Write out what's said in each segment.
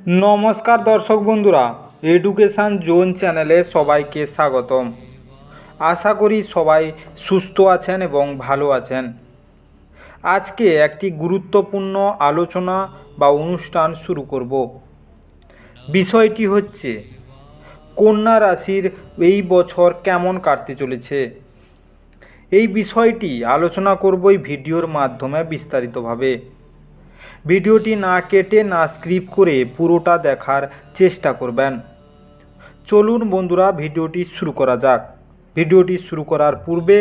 নমস্কার দর্শক বন্ধুরা, এডুকেশান জোন চ্যানেলে সবাইকে স্বাগতম। আশা করি সবাই সুস্থ আছেন এবং ভালো আছেন। আজকে একটি গুরুত্বপূর্ণ আলোচনা বা অনুষ্ঠান শুরু করব। বিষয়টি হচ্ছে কন্যা রাশির এই বছর কেমন কাটতে চলেছে। এই বিষয়টি আলোচনা করব এই ভিডিওর মাধ্যমে বিস্তারিতভাবে। ভিডিওটি না কেটে না স্কিপ করে পুরোটা দেখার চেষ্টা করবেন। চলুন বন্ধুরা, ভিডিওটি শুরু করা যাক। ভিডিওটি শুরু করার পূর্বে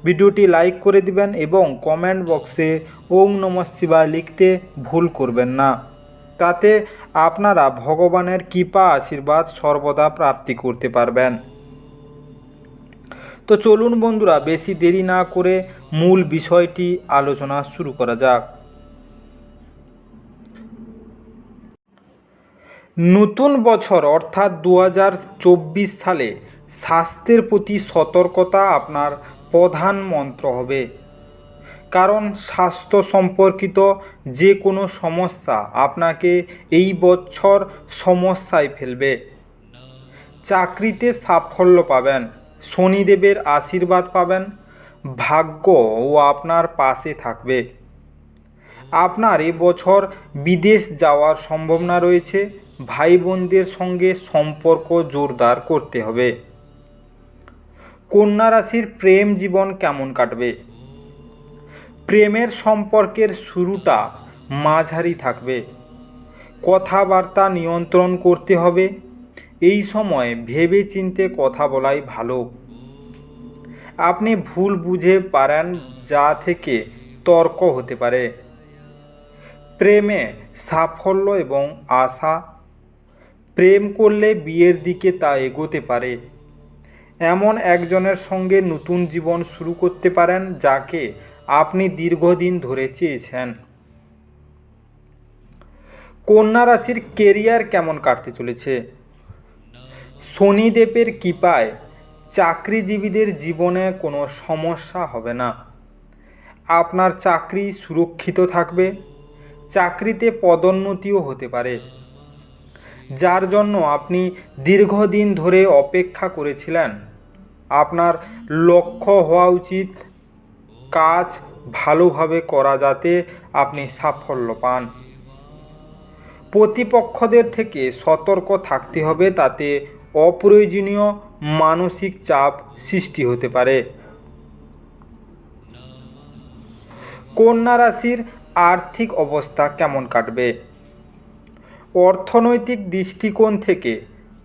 ভিডিওটি লাইক করে দিবেন এবং কমেন্ট বক্সে ওম নমঃ শিবায় লিখতে ভুল করবেন না। তাতে আপনারা ভগবানের কৃপা আশীর্বাদ সর্বদা প্রাপ্তি করতে পারবেন। তো চলুন বন্ধুরা, বেশি দেরি না করে মূল বিষয়টি আলোচনা শুরু করা যাক। নতুন বছর অর্থাৎ 2024 সালে স্বাস্থ্যের প্রতি সতর্কতা আপনার প্রধান মন্ত্র হবে। কারণ স্বাস্থ্য সম্পর্কিত যে কোনো সমস্যা আপনাকে এই বছর সমস্যায় ফেলবে। চাকরিতে সাফল্য পাবেন, শনিদেবের আশীর্বাদ পাবেন, ভাগ্য ও আপনার পাশে থাকবে। আপনার এবছর বিদেশ যাওয়ার সম্ভাবনা রয়েছে। ভাই বোনদের সঙ্গে সম্পর্ক জোরদার করতে হবে। কন্যা রাশির প্রেম জীবন কেমন কাটবে। প্রেমের সম্পর্কের শুরুটা মাঝারি থাকবে। কথাবার্তা নিয়ন্ত্রণ করতে হবে। এই সময় ভেবে চিন্তে কথা বলাই ভালো। আপনি ভুল বুঝে পারেন, যা থেকে তর্ক হতে পারে। প্রেমে সাফল্য এবং আশা। প্রেম করলে বিয়ের দিকে তা এগোতে পারে। এমন একজনের সঙ্গে নতুন জীবন শুরু করতে পারেন যাকে আপনি দীর্ঘদিন ধরে চেয়েছেন। কন্যা রাশির কেরিয়ার কেমন কাটতে চলেছে। শনিদেবের কৃপায় চাকরিজীবীদের জীবনে কোনো সমস্যা হবে না। আপনার চাকরি সুরক্ষিত থাকবে। চাকরিতে পদোন্নতিও হতে পারে, যার জন্য আপনি দীর্ঘদিন ধরে অপেক্ষা করেছিলেন। আপনার লক্ষ্য হওয়া উচিত কাজ ভালোভাবে করা, যাতে আপনি সাফল্য পান। প্রতিপক্ষদের থেকে সতর্ক থাকতে হবে, তাতে অপ্রয়োজনীয় মানসিক চাপ সৃষ্টি হতে পারে। কন্যা রাশির আর্থিক অবস্থা কেমন কাটবে। অর্থনৈতিক দৃষ্টিকোণ থেকে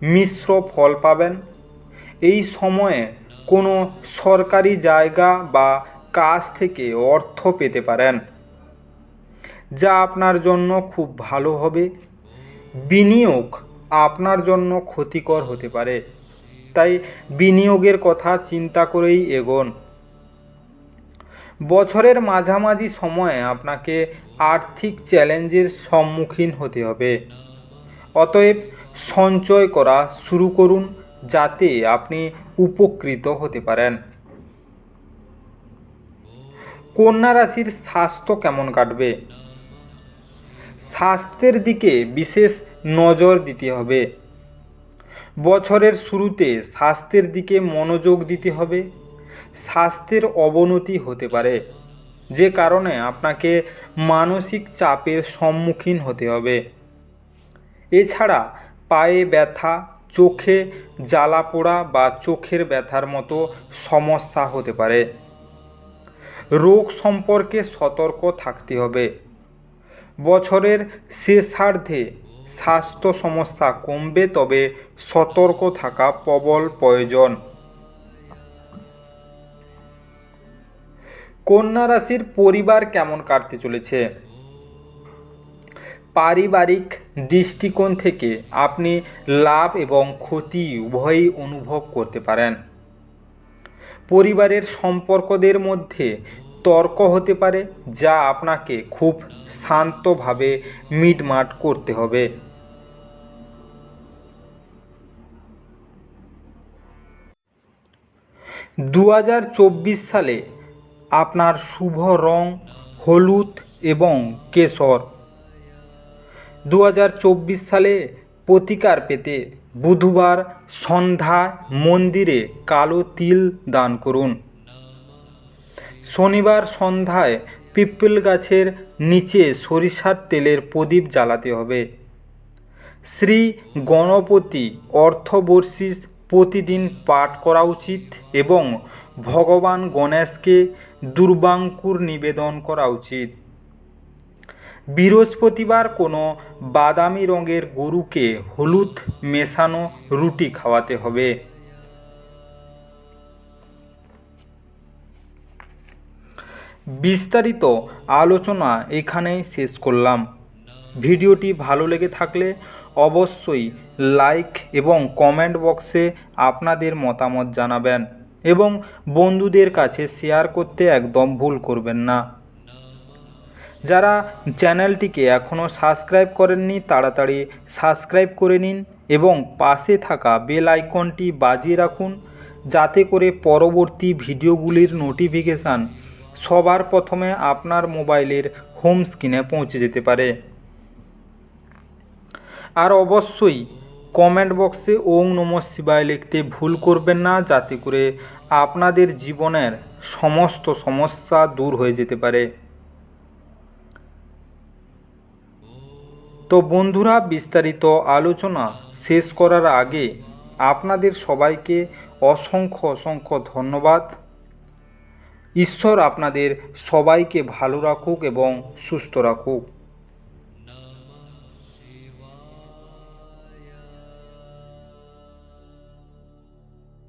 মিশ্র ফল পাবেন। এই সময়ে কোনো সরকারি জায়গা বা কাজ থেকে অর্থ পেতে পারেন, যা আপনার জন্য খুব ভালো হবে। বিনিয়োগ আপনার জন্য ক্ষতিকর হতে পারে, তাই বিনিয়োগের কথা চিন্তা করেই এগোন। বছরের মাঝামাঝি সময়ে আপনাকে আর্থিক চ্যালেঞ্জের সম্মুখীন হতে হবে। অতএব সঞ্চয় করা শুরু করুন, যাতে আপনি উপকৃত হতে পারেন। কন্যা রাশির স্বাস্থ্য কেমন কাটবে। স্বাস্থ্যের দিকে বিশেষ নজর দিতে হবে। বছরের শুরুতে স্বাস্থ্যের দিকে মনোযোগ দিতে হবে। স্বাস্থ্যের অবনতি হতে পারে, যে কারণে আপনাকে মানসিক চাপের সম্মুখীন হতে হবে। এছাড়া পায়ে ব্যথা, চোখে জ্বালা পোড়া বা চোখের ব্যথার মতো সমস্যা হতে পারে। রোগ সম্পর্কে সতর্ক থাকতে হবে। বছরের শেষার্ধে স্বাস্থ্য সমস্যা কমবে, তবে সতর্ক থাকা প্রবল প্রয়োজন। কন্যা রাশির পরিবার কেমন কাটতে চলেছে। পারিবারিক দৃষ্টিকোণ থেকে আপনি লাভ এবং ক্ষতি উভয়ই অনুভব করতে পারেন। পরিবারের সম্পর্কদের মধ্যে তর্ক হতে পারে, যা আপনাকে খুব শান্তভাবে মিটমাট করতে হবে। 2024 সালে আপনার শুভ রং হলুদ এবং কেশর। 2024 সালে প্রতিকার পেতে বুধবার সন্ধ্যায় মন্দিরে কালো তিল দান করুন। শনিবার সন্ধ্যায় পিপল গাছের নিচে সরিষার তেলের প্রদীপ জ্বালাতে হবে। শ্রী গণপতি অর্থবর্ষিস প্রতিদিন পাঠ করা উচিত এবং ভগবান গণেশকে দুর্বাঙ্কুর নিবেদন করা উচিত। বৃহস্পতিবার কোনো বাদামি রঙের গরুকে হলুদ মেশানো রুটি খাওয়াতে হবে। বিস্তারিত আলোচনা এখানেই শেষ করলাম। ভিডিওটি ভালো লেগে থাকলে অবশ্যই লাইক এবং কমেন্ট বক্সে আপনাদের মতামত জানাবেন এবং বন্ধুদের কাছে শেয়ার করতে একদম ভুল করবেন না। যারা চ্যানেলটিকে এখনও সাবস্ক্রাইব করেননি তাড়াতাড়ি সাবস্ক্রাইব করে নিন এবং পাশে থাকা বেল আইকনটি বাজিয়ে রাখুন, যাতে করে পরবর্তী ভিডিওগুলির নোটিফিকেশান সবার প্রথমে আপনার মোবাইলের হোম স্ক্রিনে পৌঁছে যেতে পারে। আর অবশ্যই কমেন্ট বক্সে ওং নমঃ শিবায় লিখতে ভুল করবেন না, যাতে করে আপনাদের জীবনের সমস্ত সমস্যা দূর হয়ে যেতে পারে। তো বন্ধুরা, বিস্তারিত আলোচনা শেষ করার আগে আপনাদের সবাইকে অসংখ্য অসংখ্য ধন্যবাদ। ঈশ্বর আপনাদের সবাইকে ভালো রাখুক এবং সুস্থ রাখুক।